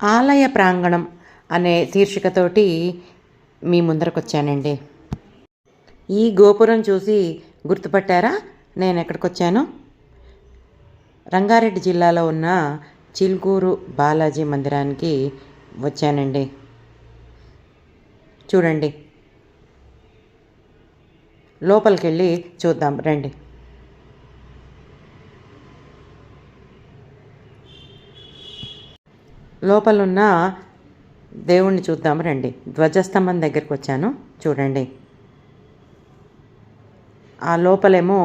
ఆలయ ప్రాంగణం అనే శీర్షికతోటి మీ ముందరకు వచ్చానండి. ఈ గోపురం చూసి గుర్తుపట్టారా నేను ఎక్కడికి వచ్చాను? రంగారెడ్డి జిల్లాలో ఉన్న చిలుకూరు బాలాజీ మందిరానికి వచ్చానండి. చూడండి, లోపలికి వెళ్ళి చూద్దాం రండి. లోపలున్న దేవుణ్ణి చూద్దాం రండి. ధ్వజస్తంభం దగ్గరికి వచ్చాను, చూడండి. ఆ లోపలేమో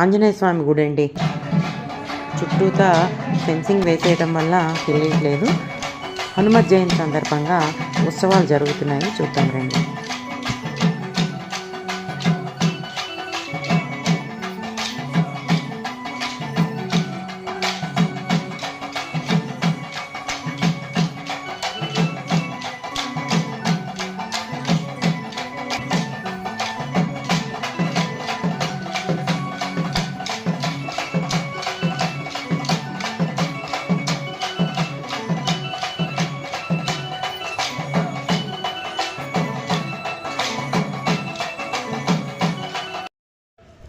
ఆంజనేయ స్వామి గుడి అండి. చుట్టూతా ఫెన్సింగ్ వేసేయడం వల్ల తెలియట్లేదు. హనుమత్ జయంతి సందర్భంగా ఉత్సవాలు జరుగుతున్నాయి, చూద్దాం రండి.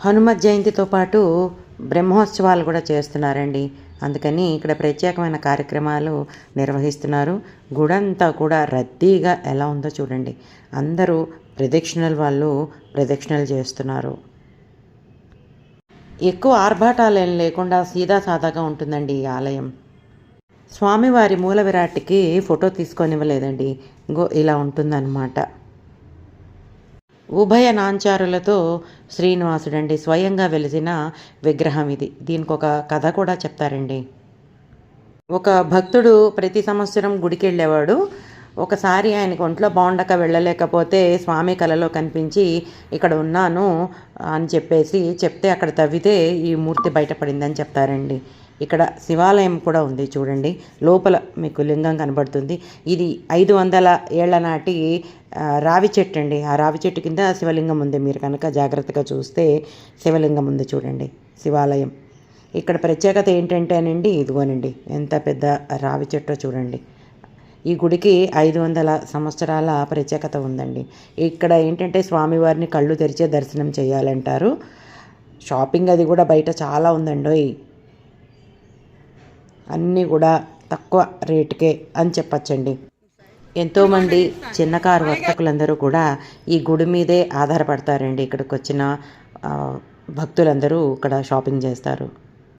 హనుమత్ జయంతితో పాటు బ్రహ్మోత్సవాలు కూడా చేస్తున్నారండి. అందుకని ఇక్కడ ప్రత్యేకమైన కార్యక్రమాలు నిర్వహిస్తున్నారు. గుడంతా కూడా రద్దీగా ఎలా ఉందో చూడండి. అందరూ ప్రదక్షిణలు వాళ్ళు ప్రదక్షిణలు చేస్తున్నారు. ఎక్కువ ఆర్భాటాలు ఏం లేకుండా సీదా సాదాగా ఉంటుందండి ఈ ఆలయం. స్వామివారి మూల విరాట్కి ఫోటో తీసుకొనివ్వలేదండి. ఇలా ఉంటుందన్నమాట. ఉభయ నాంచారులతో శ్రీనివాసుడండి స్వయంగా వెలిసిన విగ్రహం ఇది. దీనికి ఒక కథ కూడా చెప్తారండి. ఒక భక్తుడు ప్రతి సంవత్సరం గుడికి వెళ్ళేవాడు. ఒకసారి ఆయనకు ఒంట్లో బాగుండక వెళ్ళలేకపోతే స్వామి కలలో కనిపించి ఇక్కడ ఉన్నాను అని చెప్తే అక్కడ తవ్వితే ఈ మూర్తి బయటపడిందని చెప్తారండి. ఇక్కడ శివాలయం కూడా ఉంది, చూడండి. లోపల మీకు లింగం కనబడుతుంది. ఇది 500 ఏళ్ల నాటి రావి చెట్టు అండి. ఆ రావి చెట్టు కింద శివలింగం ఉంది. మీరు కనుక జాగ్రత్తగా చూస్తే శివలింగం ఉంది, చూడండి. శివాలయం. ఇక్కడ ప్రత్యేకత ఏంటంటేనండి, ఇదిగోనండి ఎంత పెద్ద రావి చెట్టో చూడండి. ఈ గుడికి 500 సంవత్సరాల ప్రత్యేకత ఉందండి. ఇక్కడ ఏంటంటే స్వామివారిని కళ్ళు తెరిచే దర్శనం చేయాలంటారు. షాపింగ్ అది కూడా బయట చాలా ఉందండి. అన్నీ కూడా తక్కువ రేటుకే అని చెప్పచ్చండి. ఎంతోమంది చిన్నకారు వర్తకులందరూ కూడా ఈ గుడి మీదే ఆధారపడతారండి. ఇక్కడికి వచ్చిన భక్తులందరూ ఇక్కడ షాపింగ్ చేస్తారు.